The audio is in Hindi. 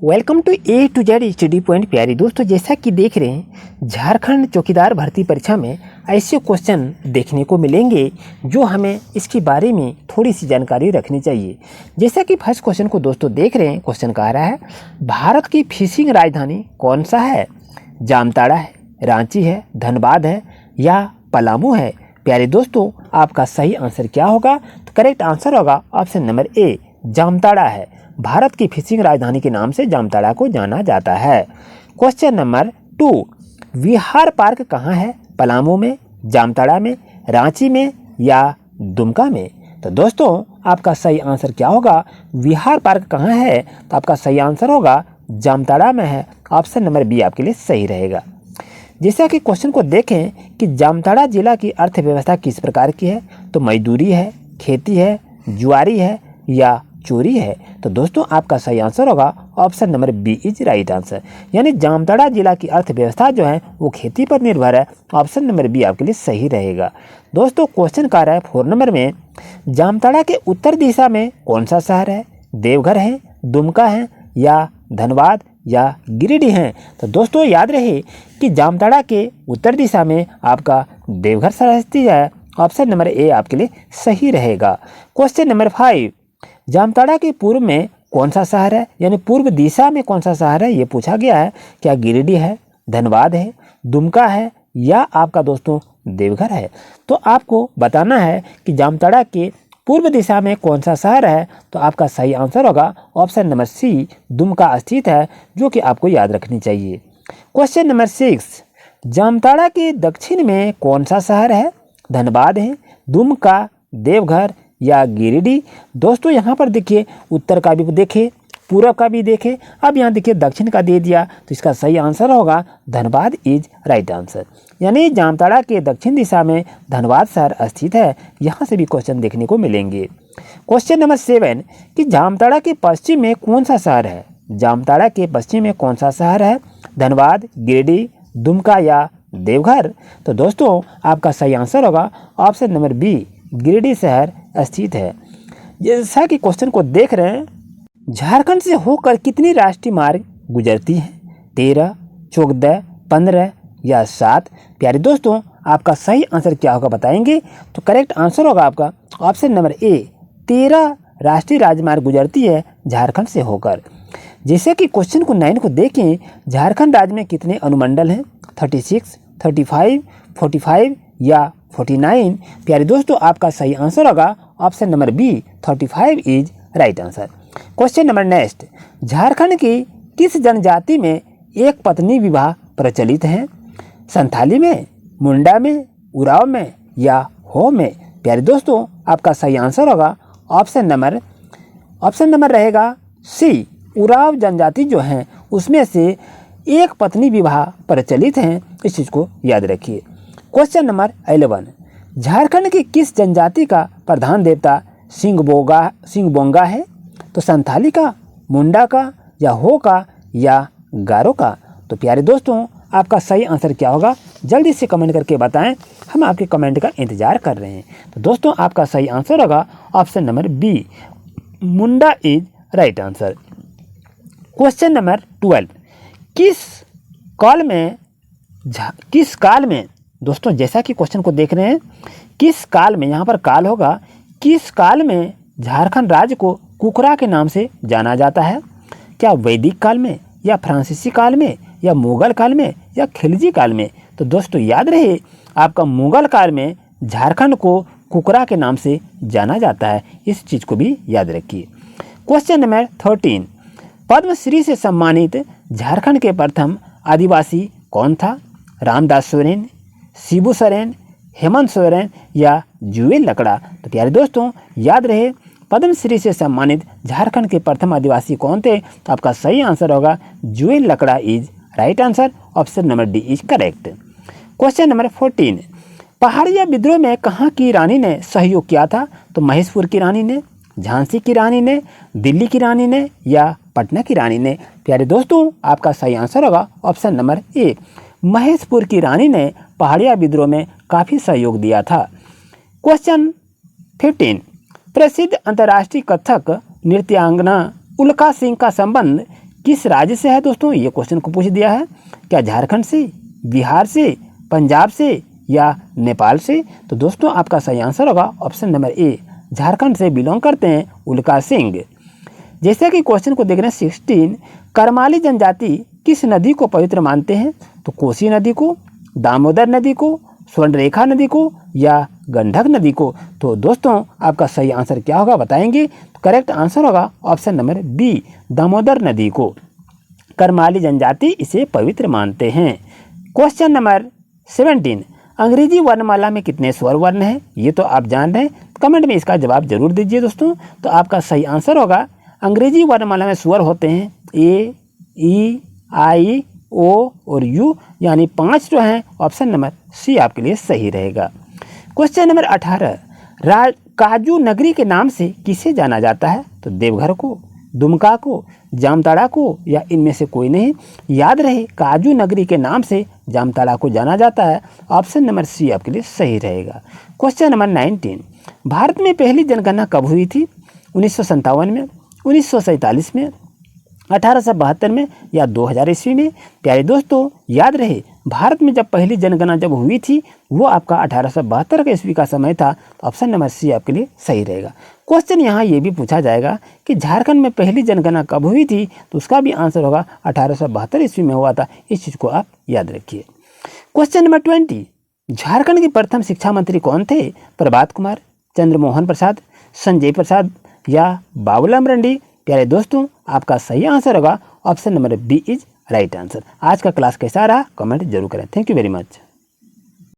Welcome to A to Z study point. प्यारे दोस्तों, जैसा कि देख रहे हैं झारखंड चौकीदार भर्ती परीक्षा में ऐसे क्वेश्चन देखने को मिलेंगे जो हमें इसके बारे में थोड़ी सी जानकारी रखनी चाहिए। जैसा कि फर्स्ट क्वेश्चन को दोस्तों देख रहे हैं, क्वेश्चन कह रहा है भारत की फिशिंग राजधानी कौन सा है? जामताड़ा है, रांची है, धनबाद है या पलामू है? प्यारे दोस्तों, आपका सही आंसर क्या होगा? तो करेक्ट आंसर होगा ऑप्शन नंबर ए, जामताड़ा है। भारत की फिशिंग राजधानी के नाम से जामताड़ा को जाना जाता है। क्वेश्चन नंबर 2, विहार पार्क कहाँ है? पलामू में, जामताड़ा में, रांची में या दुमका में? तो दोस्तों, आपका सही आंसर क्या होगा? विहार पार्क कहाँ है? तो आपका सही आंसर होगा जामताड़ा में है। ऑप्शन नंबर बी आपके लिए सही रहेगा। जैसा कि क्वेश्चन को देखें कि जामताड़ा जिला की अर्थव्यवस्था किस प्रकार की है? तो मजदूरी है, खेती है, जुआरी है या चोरी है? तो दोस्तों, आपका सही आंसर होगा option number B is right answer. यानी जामताड़ा जिला की अर्थव्यवस्था जो है वो खेती पर निर्भर है। ऑप्शन नंबर बी आपके लिए सही रहेगा। दोस्तों, क्वेश्चन कह रहा है 4 नंबर में, जामताड़ा के उत्तर दिशा में कौन सा शहर है? देवघर है, दुमका है या धनबाद या गिरिडीह है? तो दोस्तों, याद रहे कि जामताड़ा के उत्तर दिशा में आपका देवघर शहर स्थित है। ऑप्शन नंबर ए आपके लिए सही रहेगा। क्वेश्चन नंबर 5, जामताड़ा के पूर्व में कौन सा शहर है? यानी पूर्व दिशा में कौन सा शहर है, ये पूछा गया है। क्या गिरिडीह है, धनबाद है, दुमका है या आपका दोस्तों देवघर है? तो आपको बताना है कि जामताड़ा के पूर्व दिशा में कौन सा शहर है। तो आपका सही आंसर होगा ऑप्शन नंबर सी, दुमका स्थित है, जो कि आपको याद रखनी चाहिए। क्वेश्चन नंबर 6, जामताड़ा के दक्षिण में कौन सा शहर है? धनबाद है, दुमका, देवघर या गिरिडीह? दोस्तों, यहाँ पर देखिए उत्तर का भी देखे, पूर्व का भी देखे, अब यहाँ देखिए दक्षिण का दे दिया, तो इसका सही आंसर होगा धनबाद इज राइट आंसर। यानी जामताड़ा के दक्षिण दिशा में धनबाद शहर स्थित है। यहाँ से भी क्वेश्चन देखने को मिलेंगे। क्वेश्चन नंबर 7, कि जामताड़ा के पश्चिम में कौन सा शहर है? जामताड़ा के पश्चिम में कौन सा शहर है? धनबाद, गिरिडीह, दुमका या देवघर? तो दोस्तों, आपका सही आंसर होगा ऑप्शन नंबर बी, गिरिडीह शहर स्थित है। जैसा कि क्वेश्चन को देख रहे हैं, झारखंड से होकर कितनी राष्ट्रीय मार्ग गुजरती हैं? 13, 14, 15 या 7? प्यारे दोस्तों, आपका सही आंसर क्या होगा बताएंगे? तो करेक्ट आंसर होगा आपका ऑप्शन नंबर ए, 13 राष्ट्रीय राजमार्ग गुजरती है झारखंड से होकर। जैसे कि क्वेश्चन को 9 को देखें, झारखंड राज्य में कितने अनुमंडल हैं? 36, 35, 45 या 49? प्यारे दोस्तों, आपका सही आंसर होगा option number B, 35 is right answer. Question number next, Jharkhand की किस जनजाति में एक पत्नी विवाह प्रचलित है? संथाली में, मुंडा में, उराव में या हो में? प्यारे दोस्तों, आपका सही आंसर होगा ऑप्शन नंबर रहेगा सी, उराव जनजाति जो है उसमें से एक पत्नी विवाह प्रचलित है। इस चीज़ को याद रखिए। क्वेश्चन नंबर 11, झारखंड की किस जनजाति का प्रधान देवता सिंगबोंगा है? तो संथाली का, मुंडा का या हो का या गारो का? तो प्यारे दोस्तों, आपका सही आंसर क्या होगा? जल्दी से कमेंट करके बताएं, हम आपके कमेंट का इंतजार कर रहे हैं। तो दोस्तों, आपका सही आंसर होगा option number B, Munda is right answer. Question number 12, किस काल में दोस्तों, जैसा कि क्वेश्चन को देख रहे हैं, किस काल में, यहाँ पर काल होगा, किस काल में झारखंड राज्य को कुकरा के नाम से जाना जाता है? क्या वैदिक काल में या फ्रांसीसी काल में या मुगल काल में या खिलजी काल में? तो दोस्तों, याद रहे आपका मुगल काल में झारखंड को कुकरा के नाम से जाना जाता है। इस चीज़ को भी याद रखिए। क्वेश्चन नंबर 13, पद्मश्री से सम्मानित झारखंड के प्रथम आदिवासी कौन था? रामदास सोरेन, शिबू सोरेन, हेमंत सोरेन या जुएल लकड़ा? तो प्यारे दोस्तों, याद रहे पद्मश्री से सम्मानित झारखंड के प्रथम आदिवासी कौन थे? तो आपका सही आंसर होगा Juel Lakra is right answer. Option number D is correct. Question number 14, Pahariya विद्रोह में कहाँ की रानी ने सहयोग किया था? तो महेशपुर की रानी ने, झांसी की रानी ने, दिल्ली की रानी ने या पटना की रानी ने? प्यारे दोस्तों, आपका सही आंसर होगा ऑप्शन नंबर ए, महेशपुर की रानी ने पहाड़िया विद्रोह में काफ़ी सहयोग दिया था। क्वेश्चन 15, प्रसिद्ध अंतर्राष्ट्रीय कथक नृत्यांगना उल्का सिंह का संबंध किस राज्य से है दोस्तों, ये क्वेश्चन को पूछ दिया है। क्या झारखंड से, बिहार से, पंजाब से या नेपाल से? तो दोस्तों आपका सही आंसर होगा ऑप्शन नंबर ए, झारखंड से बिलोंग करते हैं उल्का सिंह। जैसे कि क्वेश्चन को देख रहे हैं 16, करमाली जनजाति किस नदी को पवित्र मानते हैं? तो कोसी नदी को, दामोदर नदी को, स्वर्णरेखा नदी को या गंडक नदी को? तो दोस्तों आपका सही आंसर क्या होगा बताएंगे? तो करेक्ट आंसर होगा ऑप्शन नंबर बी, दामोदर नदी को। करमाली जनजाति इसे पवित्र मानते हैं। क्वेश्चन नंबर 17, अंग्रेजी वर्णमाला में कितने स्वर वर्ण हैं? ये तो आप जान रहे हैं, कमेंट में इसका जवाब जरूर दीजिए दोस्तों। तो आपका सही आंसर होगा, अंग्रेजी वर्णमाला में स्वर होते हैं ए, ई, आई, ओ और यू, यानी 5 जो हैं। ऑप्शन नंबर सी आपके लिए सही रहेगा। क्वेश्चन नंबर 18, काजू नगरी के नाम से किसे जाना जाता है? तो देवघर को, दुमका को, जामताड़ा को या इनमें से कोई नहीं? याद रहे काजू नगरी के नाम से जामताड़ा को जाना जाता है। ऑप्शन नंबर सी आपके लिए सही रहेगा। क्वेश्चन नंबर 19, भारत में पहली जनगणना कब हुई थी? 1957 में, 1947 में, 1872 में या 2000 ईस्वी में? प्यारे दोस्तों याद रहे भारत में जब पहली जनगणना जब हुई थी वो आपका 1872 के ईस्वी का समय था। तो ऑप्शन नंबर सी आपके लिए सही रहेगा। क्वेश्चन यहाँ ये भी पूछा जाएगा कि झारखंड में पहली जनगणना कब हुई थी? तो उसका भी आंसर होगा 1872 ईस्वी में हुआ था। इस चीज़ को आप याद रखिए। क्वेश्चन नंबर 20, झारखंड के प्रथम शिक्षा मंत्री कौन थे? प्रभात कुमार, चंद्रमोहन प्रसाद, संजय प्रसाद या बाबूलाल मरांडी? प्यारे दोस्तों आपका सही आंसर होगा option number B is right answer. आज का क्लास कैसा रहा कमेंट जरूर करें। Thank you very much.